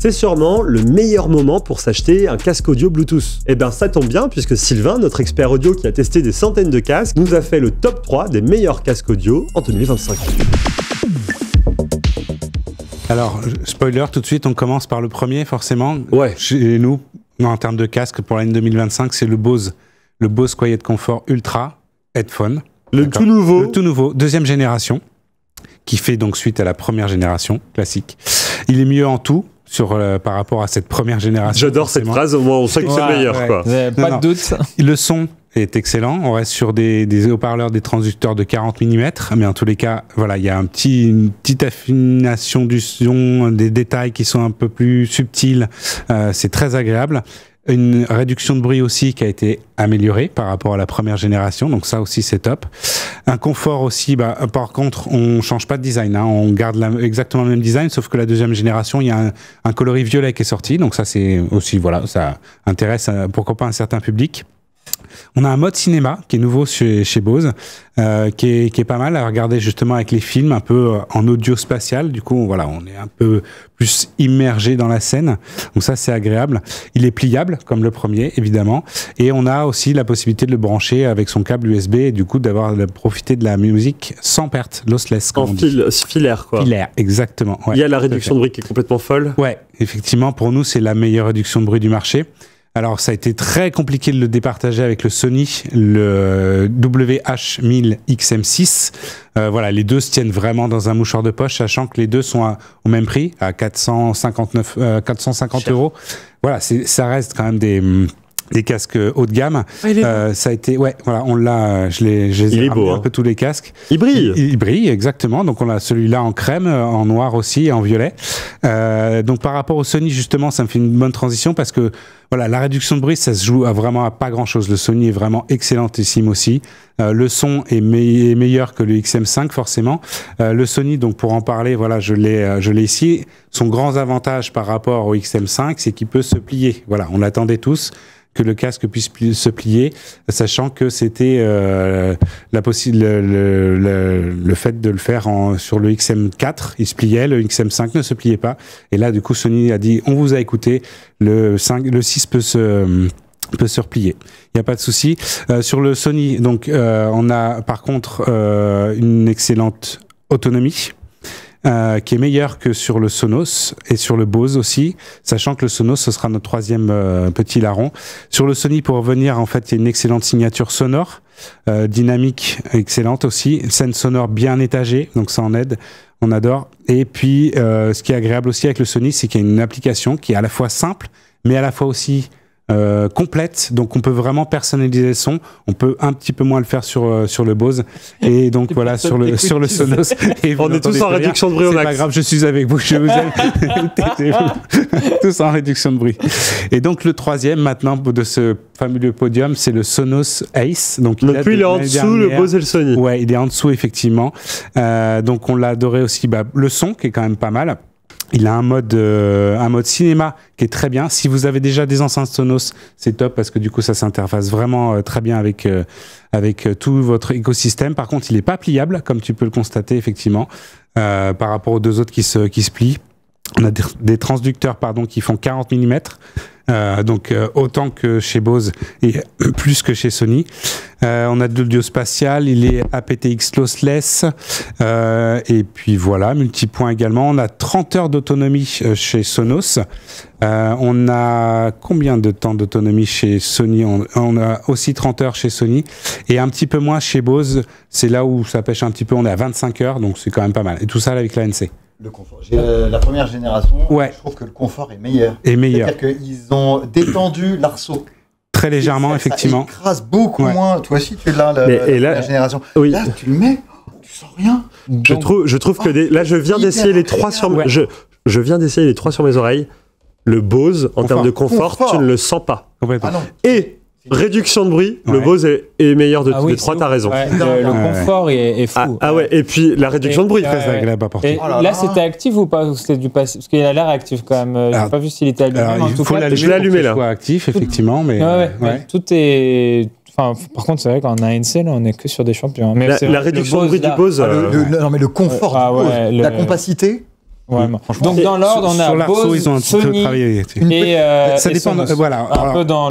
C'est sûrement le meilleur moment pour s'acheter un casque audio Bluetooth. Et ben ça tombe bien puisque Sylvain, notre expert audio qui a testé des centaines de casques, nous a fait le top 3 des meilleurs casques audio en 2025. Alors, spoiler, tout de suite, on commence par le premier, forcément. Ouais. Chez nous, en termes de casque, pour l'année 2025, c'est le Bose Quiet Comfort Ultra Headphone. Le tout nouveau. Le tout nouveau, deuxième génération, qui fait donc suite à la première génération classique. Il est mieux en tout par rapport à cette première génération. J'adore cette phrase, au moins on sait que c'est le meilleur. Quoi. Pas de doute. Le son est excellent. On reste sur des haut-parleurs, des transducteurs de 40 mm, mais en tous les cas, voilà, il y a une petite affination du son, des détails qui sont un peu plus subtils. C'est très agréable. Une réduction de bruit aussi qui a été améliorée par rapport à la première génération, donc ça aussi c'est top. Un confort aussi, par contre on change pas de design, hein, on garde exactement le même design, sauf que la deuxième génération il y a un coloris violet qui est sorti, donc ça c'est aussi, voilà, ça intéresse pourquoi pas un certain public. On a un mode cinéma qui est nouveau chez Bose, qui est pas mal à regarder justement avec les films, un peu en audio spatial. Du coup, voilà, on est un peu plus immergé dans la scène. Donc ça, c'est agréable. Il est pliable, comme le premier, évidemment. Et on a aussi la possibilité de le brancher avec son câble USB et du coup de profiter de la musique sans perte, lossless. En filaire, quoi. Filaire, exactement. Ouais, il y a la réduction de bruit qui est complètement folle. Ouais, effectivement, pour nous, c'est la meilleure réduction de bruit du marché. Alors, ça a été très compliqué de le départager avec le Sony, le WH-1000XM6. Voilà, les deux se tiennent vraiment dans un mouchoir de poche, sachant que les deux sont au même prix, à 450 €. Voilà, ça reste quand même des casques haut de gamme. Ça a été, ouais, voilà, on l'a, je les ai ramenés un peu tous les casques. Il brille. Il brille, exactement. Donc on a celui-là en crème, en noir aussi, et en violet. Donc par rapport au Sony, justement, ça me fait une bonne transition parce que voilà, la réduction de bruit, ça se joue vraiment à pas grand-chose. Le Sony est vraiment excellentissime aussi. Le son est meilleur que le XM5, forcément. Le Sony, donc pour en parler, voilà, je l'ai ici. Son grand avantage par rapport au XM5, c'est qu'il peut se plier. Voilà, on l'attendait tous, que le casque puisse se plier, sachant que c'était le fait de le faire sur le XM4, il se pliait, le XM5 ne se pliait pas. Et là, du coup, Sony a dit, on vous a écouté, le 6 peut se replier. Il n'y a pas de souci. Sur le Sony, donc, on a par contre une excellente autonomie. Qui est meilleur que sur le Sonos et sur le Bose aussi, sachant que le Sonos, ce sera notre troisième petit larron. Sur le Sony, pour revenir, en fait, il y a une excellente signature sonore, dynamique excellente aussi, scène sonore bien étagée, donc ça en aide, on adore. Et puis, ce qui est agréable aussi avec le Sony, c'est qu'il y a une application qui est à la fois simple, mais à la fois aussi complète, donc on peut vraiment personnaliser le son. On peut un petit peu moins le faire sur le Bose, et donc voilà, sur le Sonos. Et on est tous en réduction de bruit au max. C'est pas grave, je suis avec vous, je vous aime. Tous en réduction de bruit. Et donc le troisième maintenant de ce fabuleux podium, c'est le Sonos Ace. Donc lui, il est en dessous, le Bose et le Sony. Ouais, il est en dessous effectivement. Donc on l'a adoré aussi. Le son qui est quand même pas mal. Il a un mode cinéma qui est très bien. Si vous avez déjà des enceintes Sonos, c'est top parce que du coup, ça s'interface vraiment très bien avec tout votre écosystème. Par contre, il n'est pas pliable, comme tu peux le constater effectivement, par rapport aux deux autres qui se plient. On a des transducteurs qui font 40 mm, donc autant que chez Bose et plus que chez Sony. On a de l'audio spatial, il est aptX lossless, et puis voilà, multipoint également. On a 30 heures d'autonomie chez Sonos. On a combien de temps d'autonomie chez Sony? On a aussi 30 heures chez Sony et un petit peu moins chez Bose. C'est là où ça pêche un petit peu. On est à 25 heures, donc c'est quand même pas mal. Et tout ça avec l'ANC. Le confort. J'ai la première génération, ouais. Je trouve que le confort est meilleur. C'est-à-dire qu'ils ont détendu l'arceau. Très légèrement, effectivement. Ça écrase beaucoup moins. Toi aussi, tu es là, la génération. Oui. Là, tu le mets, tu sens rien. Je trouve que là, je viens d'essayer les trois sur je viens d'essayer les trois sur mes oreilles. Le Bose, en termes de confort, tu ne le sens pas. Ah non. Et réduction de bruit, le Bose est meilleur de tous les trois, t'as raison. Ouais, le confort est fou. Ah ouais, et puis la réduction de bruit. Très agréable à porter. Là, c'était actif ou pas? Ou c'était du passif? Parce qu'il a l'air actif quand même. J'ai pas vu s'il était allumé. Je l'ai allumé là. Actif, effectivement. Mais tout est. Enfin, par contre, c'est vrai qu'en ANC, là, on n'est que sur des champions. Mais la réduction de bruit du Bose. Non, mais le confort du Bose, la compacité. Vraiment. Donc dans l'ordre, on a sur l'arceau, Bose, ils ont un petit peu Sony travaillé. et ça dépend. Voilà. Un peu dans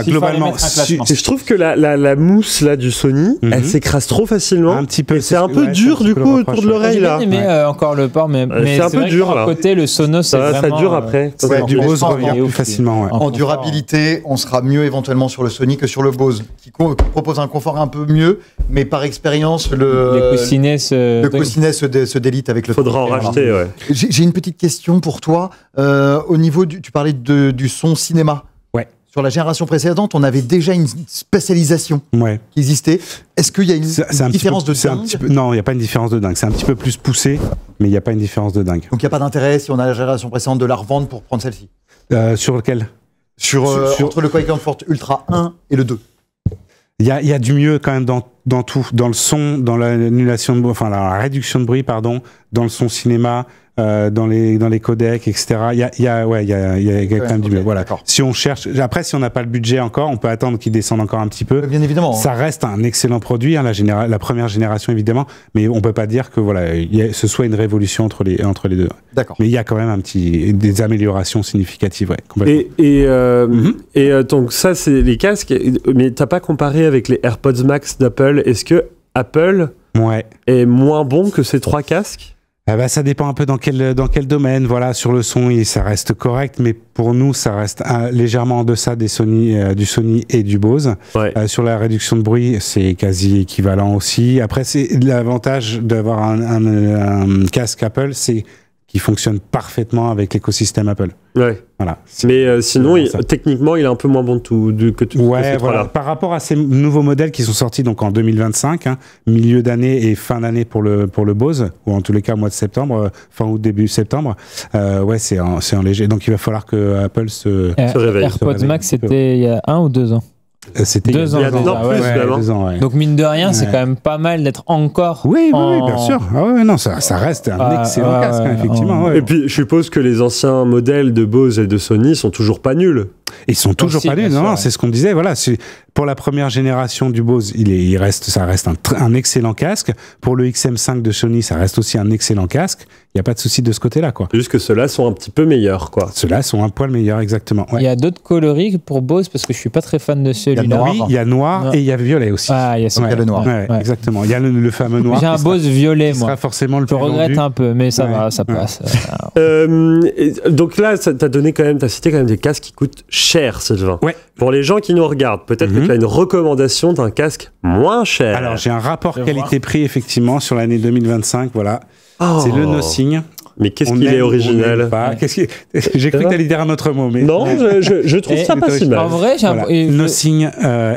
globalement. Je trouve que la mousse là du Sony, elle s'écrase trop facilement. Un petit peu. C'est un peu dur du coup autour de l'oreille là. J'ai bien aimé encore le port, mais c'est un peu dur là. Côté le Sonos, c'est vraiment. Ça dure après. Du Bose revient plus facilement. En durabilité, on sera mieux éventuellement sur le Sony que sur le Bose, qui propose un confort un peu mieux, mais par expérience, le coussinet se délite avec le. Faudra en racheter, ouais. J'ai une petite question pour toi. Au niveau tu parlais du son cinéma. Ouais. Sur la génération précédente, on avait déjà une spécialisation qui existait. Est-ce qu'il y a une différence de dingue ? Non, il n'y a pas une différence de dingue. C'est un petit peu plus poussé, mais il n'y a pas une différence de dingue. Donc il n'y a pas d'intérêt, si on a la génération précédente, de la revendre pour prendre celle-ci ? Sur lequel ? Entre le Quake Comfort Ultra 1 et le 2. Il y a du mieux quand même dans tout, dans le son, dans l'annulation de bruit, enfin la réduction de bruit, pardon, dans le son cinéma, dans les codecs, etc. Il y a quand même du mieux. Voilà. Si on cherche, après, si on n'a pas le budget encore, on peut attendre qu'il descende encore un petit peu. Bien évidemment. Ça reste un excellent produit, hein, la première génération évidemment, mais on peut pas dire que ce soit une révolution entre les deux. D'accord. Mais il y a quand même des améliorations significatives, ouais. Complètement. Et donc ça, c'est les casques. Mais t'as pas comparé avec les AirPods Max d'Apple. Est-ce que Apple est moins bon que ces 3 casques ? Ça dépend un peu dans quel domaine. Voilà, sur le son, ça reste correct, mais pour nous, ça reste légèrement en deçà du Sony et du Bose. Sur la réduction de bruit, c'est quasi équivalent aussi. Après, c'est l'avantage d'avoir un casque Apple, c'est qu'il fonctionne parfaitement avec l'écosystème Apple. Ouais. Voilà. Mais sinon, techniquement, il est un peu moins bon que tous ces trois-là. Par rapport à ces nouveaux modèles qui sont sortis donc en 2025, milieu d'année et fin d'année pour le Bose, ou en tous les cas mois de septembre, fin août, début septembre, c'est en léger. Donc il va falloir que Apple se réveille. AirPods Max, c'était il y a 1 ou 2 ans. C'était il y a 2 ans. Deux ans, ouais. Donc mine de rien, c'est quand même pas mal d'être encore. Oui, bien sûr. Non, ça reste un excellent casque, effectivement. Et puis je suppose que les anciens modèles de Bose et de Sony sont toujours pas nuls. Ils sont toujours pas nuls. Non, c'est ce qu'on disait. Voilà, pour la première génération du Bose, ça reste un excellent casque. Pour le XM5 de Sony, ça reste aussi un excellent casque. Il n'y a pas de souci de ce côté-là, quoi. Juste que ceux-là sont un petit peu meilleurs, quoi. Ceux-là sont un poil meilleurs, exactement. Ouais. Il y a d'autres coloris pour Bose parce que je suis pas très fan de celui-là. Oui, il y a noir et il y a violet aussi. Ah, il y a le noir. Ouais. Exactement. Il y a le fameux noir. J'ai un Bose violet, moi. Sera forcément le je regrette un peu, mais ça va, ça passe. Donc là, t'as cité quand même des casques qui coûtent cher, Sylvain. Ouais. Pour les gens qui nous regardent, peut-être que tu as une recommandation d'un casque moins cher. Alors, j'ai un rapport qualité-prix, effectivement, sur l'année 2025. Voilà. C'est le Nothing. Mais qu'est-ce qu'il est original. J'ai cru que tu allais dire un autre mot. Mais... Non, je trouve ça pas si mal. En vrai, Nothing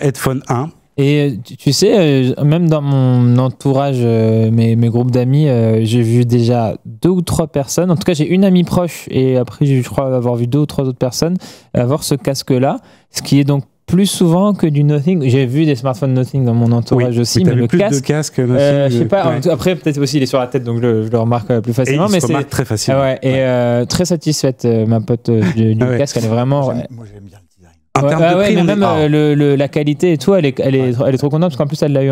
Headphone 1. Et tu sais, même dans mon entourage, mes groupes d'amis, j'ai vu déjà 2 ou 3 personnes. En tout cas, j'ai une amie proche et après, je crois avoir vu 2 ou 3 autres personnes avoir ce casque-là. Ce qui est donc plus souvent que du Nothing. J'ai vu des smartphones Nothing dans mon entourage aussi, mais le casque. De casque Nothing, je sais pas. Après, peut-être aussi il est sur la tête, donc je le remarque plus facilement. Et il se remarque très facilement. Très satisfaite, ma pote du casque. Elle est vraiment. Moi, j'aime bien. En termes de prix, mais même la qualité et tout, elle est trop contente parce qu'en plus elle l'a eu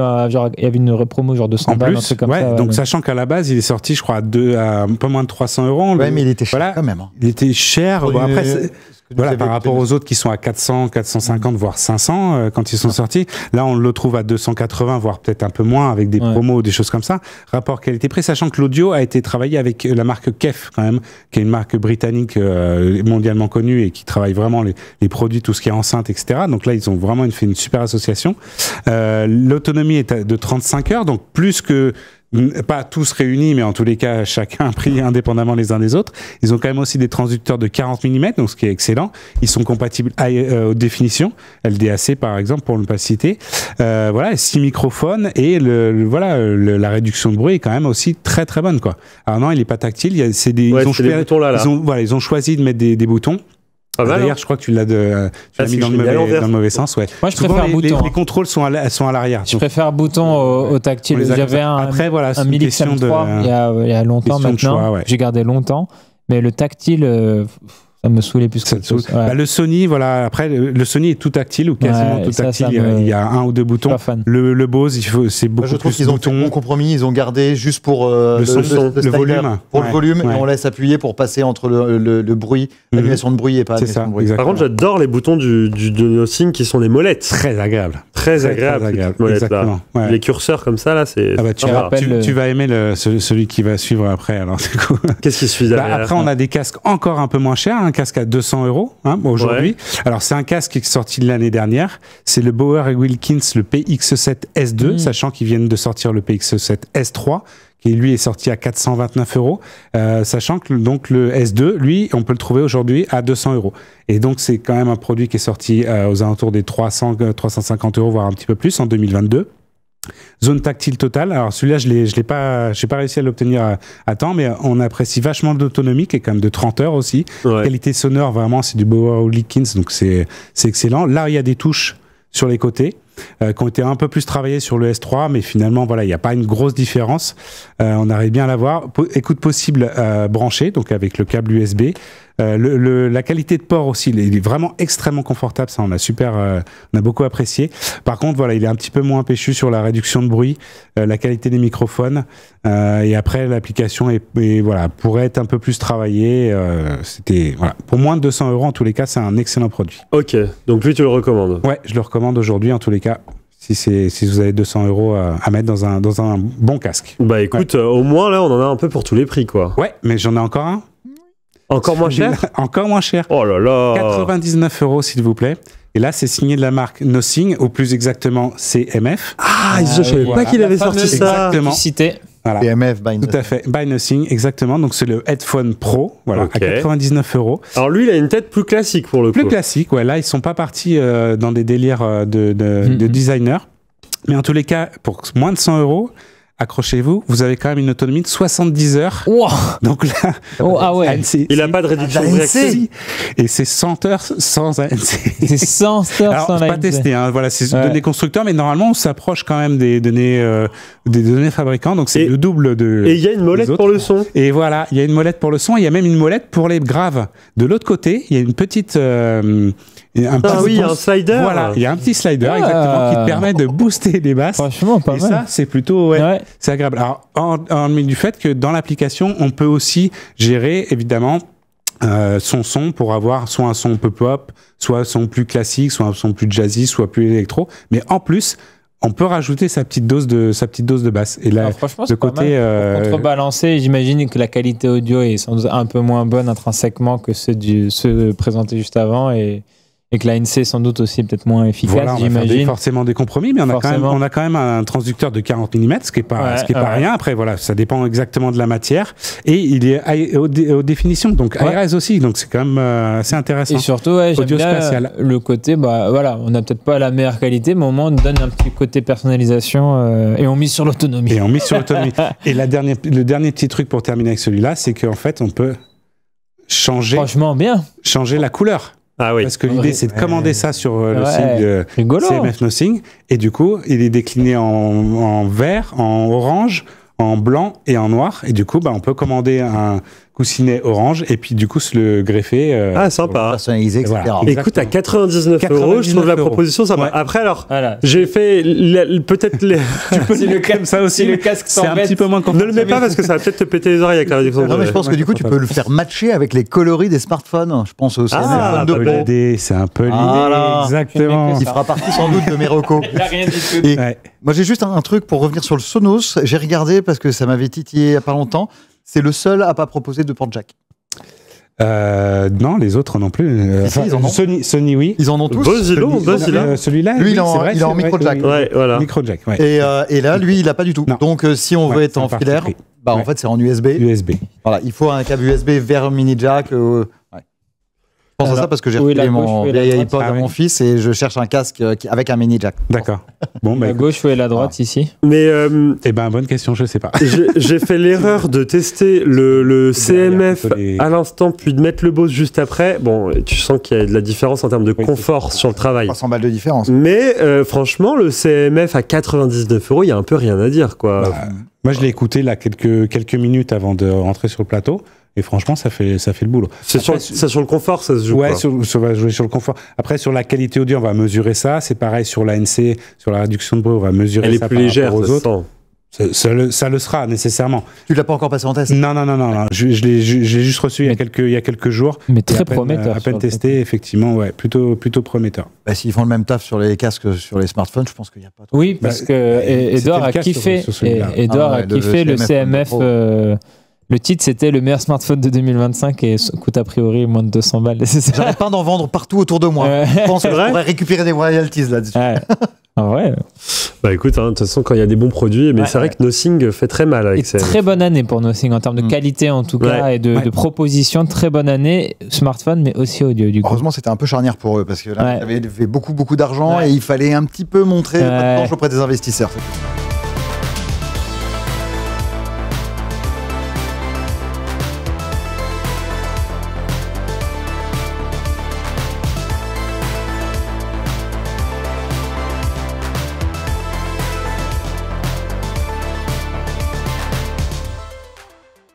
il y avait une promo genre de 100 balles, un truc comme ça. Donc sachant qu'à la base il est sorti, je crois, à un peu moins de 300 €. Ouais, mais il était cher quand même. Il était cher. Après, par rapport aux autres qui sont à 400, 450, voire 500 quand ils sont sortis. Là, on le trouve à 280, voire peut-être un peu moins avec des promos ou des choses comme ça. Rapport qualité-prix, sachant que l'audio a été travaillé avec la marque KEF quand même, qui est une marque britannique mondialement connue et qui travaille vraiment les produits, tout ce qui est enceinte, etc. Donc là, ils ont vraiment fait une super association. L'autonomie est de 35 heures, donc plus que pas tous réunis, mais en tous les cas, chacun pris indépendamment les uns des autres. Ils ont quand même aussi des transducteurs de 40 mm, donc ce qui est excellent. Ils sont compatibles haute définition, LDAC par exemple, pour ne pas le citer. 6 microphones et la réduction de bruit est quand même aussi très très bonne, quoi. Alors non, il n'est pas tactile. Ils ont choisi de mettre des boutons. D'ailleurs, je crois que tu l'as mis dans le mauvais sens. Ouais. Moi, je préfère bouton. Les contrôles sont à l'arrière. Je préfère bouton au tactile. J'avais un Milix M3 il y a longtemps maintenant. J'ai gardé longtemps, mais le tactile, Ça me saoulait plus que ça. Bah, le Sony, voilà. Après, le Sony est tout tactile ou quasiment tout tactile. Il y a 1 ou 2 boutons. Le Bose, c'est beaucoup je trouve plus qu'ils ont fait un bon compromis. Ils ont gardé juste pour le volume. Pour le volume, et on laisse appuyer pour passer entre le bruit, l'annulation de bruit et pas l'annulation de bruit. Par contre, j'adore les boutons de Nothing qui sont les molettes. Très agréable. Très agréable. Exactement. Ouais. Les curseurs comme ça, là, c'est. Ah bah, tu vas aimer celui qui va suivre après. Alors, du coup. Qu'est-ce qui suit derrière? Après, on a des casques encore un peu moins chers. Un casque à 200 € aujourd'hui. Ouais. Alors, c'est un casque qui est sorti l'année dernière. C'est le Bauer & Wilkins, le PX7 S2, sachant qu'ils viennent de sortir le PX7 S3, qui lui est sorti à 429 €. Sachant que donc le S2, lui, on peut le trouver aujourd'hui à 200 €. Et donc, c'est quand même un produit qui est sorti aux alentours des 350 €, voire un petit peu plus, en 2022. Zone tactile totale. Alors celui-là, j'ai pas réussi à l'obtenir à temps, mais on apprécie vachement l'autonomie qui est quand même de 30 heures aussi. Ouais. Qualité sonore, vraiment, c'est du Bauer & Wilkins, donc c'est excellent. Là, il y a des touches sur les côtés qui ont été un peu plus travaillées sur le S3, mais finalement, voilà, il n'y a pas une grosse différence. On arrive bien à l'avoir. Écoute possible branchée, donc avec le câble USB. La qualité de port aussi, il est vraiment extrêmement confortable, ça on a beaucoup apprécié. Par contre, voilà, il est un petit peu moins péchu sur la réduction de bruit, la qualité des microphones, et après l'application pourrait être un peu plus travaillée. Pour moins de 200 € en tous les cas, c'est un excellent produit. Ok, donc lui tu le recommandes? Ouais, je le recommande aujourd'hui en tous les cas. Si vous avez 200 € à mettre dans un bon casque. Bah écoute, au moins là on en a un peu pour tous les prix quoi. Ouais, mais j'en ai encore un. Encore moins cher? Encore moins cher. Oh là là. 99 € s'il vous plaît. Et là, c'est signé de la marque Nothing, ou plus exactement CMF. Ah, je savais pas qu'il avait sorti ça. Exactement. Cité. Voilà. CMF by Nothing. Tout à fait. By Nothing, exactement. Donc c'est le Headphone Pro, voilà, à 99 €. Alors lui, il a une tête plus classique pour le coup. Plus classique, ouais. Là, ils sont pas partis dans des délires de designers. Mais en tous les cas, pour moins de 100 €, accrochez-vous, vous avez quand même une autonomie de 70 heures. Wow. Donc là, ANC, il n'a pas de réduction de ANC. Et c'est 100 heures sans ANC. C'est 100 heures alors, sans ANC. Pas testé, hein, voilà, c'est données constructeurs, mais normalement, on s'approche quand même des données fabricants, donc c'est le double de. Et il y a une molette pour le son. Et voilà, il y a une molette pour le son, il y a même une molette pour les graves. De l'autre côté, il y a une petite. Un slider. Voilà, il y a un petit slider exactement qui te permet de booster les basses. Franchement, pas mal. Et ça, c'est plutôt c'est agréable. Alors, en mis du fait que dans l'application, on peut aussi gérer évidemment son son pour avoir soit un son pop, soit un son plus classique, soit un son plus jazzy, soit plus électro. Mais en plus, on peut rajouter sa petite dose de basse. Et là, franchement, c'est côté pour contrebalancer, j'imagine que la qualité audio est sans doute un peu moins bonne intrinsèquement que ceux présentés juste avant et que l'ANC est sans doute aussi peut-être moins efficace, voilà, j'imagine. Forcément des compromis, mais on a quand même un transducteur de 40 mm, ce qui est pas rien. Après, voilà, ça dépend exactement de la matière. Et il est haute définition, donc ARS aussi, donc c'est quand même assez intéressant. Et surtout, j'aime bien le côté, voilà, on n'a peut-être pas la meilleure qualité, mais au moins on donne un petit côté personnalisation et on mise sur l'autonomie. Et le dernier petit truc pour terminer avec celui-là, c'est qu'en fait, on peut changer la couleur. Ah oui. Parce que l'idée, c'est de commander ça sur le site de CMF Nothing. Et du coup, il est décliné en vert, en orange, en blanc et en noir. Et du coup, on peut commander un coussinet orange et puis du coup se le greffer. Sympa. Personnalisé, etc. Voilà. Écoute, à 99 €, je trouve la proposition sympa. Ouais. Après, alors, j'ai fait peut-être tu peux le comme ça aussi. Le casque c'est un petit peu moins confortable. Ne le mets pas parce que ça va peut-être te péter les oreilles avec la réduction. Non, mais je pense que du coup, tu peux le faire matcher avec les coloris des smartphones. Je pense aussi. C'est un peu l'idée. Exactement. Il fera partie sans doute de mes recos. Il n'a rien du tout. Moi, j'ai juste un truc pour revenir sur le Sonos. J'ai regardé parce que ça m'avait titillé il n'y a pas longtemps. C'est le seul à pas proposer de port jack. Non, les autres non plus. Ils en ont. Sony, oui. Ils en ont tous. Celui-là, lui, il est en micro jack. Ouais, voilà. Micro jack. Ouais. Et là, lui, il n'a pas du tout. Non. Donc, si on veut être en filaire, en fait, c'est en USB. Voilà, il faut un câble USB vers mini jack. Je pense à ça parce que j'ai refilé mon vieil iPod à mon fils et je cherche un casque avec un mini jack. D'accord. Bon, la gauche ou la droite ici? Mais bonne question, je sais pas. J'ai fait l'erreur de tester le CMF à l'instant puis de mettre le Bose juste après. Bon, tu sens qu'il y a de la différence en termes de confort sur le travail. 300 balles de différence. Mais franchement, le CMF à 99 €, il y a un peu rien à dire, quoi. Moi, je l'ai écouté là quelques minutes avant de rentrer sur le plateau. Et franchement, ça fait le boulot. Sur le confort, ça se joue. Ouais, ça va jouer sur le confort. Après, sur la qualité audio, on va mesurer ça. C'est pareil sur l'ANC, sur la réduction de bruit, on va mesurer ça. Elle est plus légère aux autres. Ça le sera nécessairement. Tu l'as pas encore passé en test? Non. Je l'ai juste reçu il y a quelques jours. Mais très prometteur. À peine testé, effectivement, ouais, plutôt prometteur. Bah, s'ils font le même taf sur les casques que sur les smartphones, je pense qu'il n'y a pas trop. Oui, parce que Edouard a kiffé. Edouard a kiffé le CMF. Le titre, c'était le meilleur smartphone de 2025 et coûte a priori moins de 200 balles. J'arrête pas d'en vendre partout autour de moi. Je pense que je pourrais récupérer des royalties là-dessus. Ouais. En vrai. Bah écoute, de toute façon, quand il y a des bons produits, mais c'est vrai que Nothing fait très mal avec ça. Très bonne année pour Nothing en termes de qualité en tout cas et de propositions. Très bonne année, smartphone, mais aussi audio du coup. Heureusement, c'était un peu charnière pour eux parce que là, ils avaient fait beaucoup d'argent et il fallait un petit peu montrer votre planche auprès des investisseurs.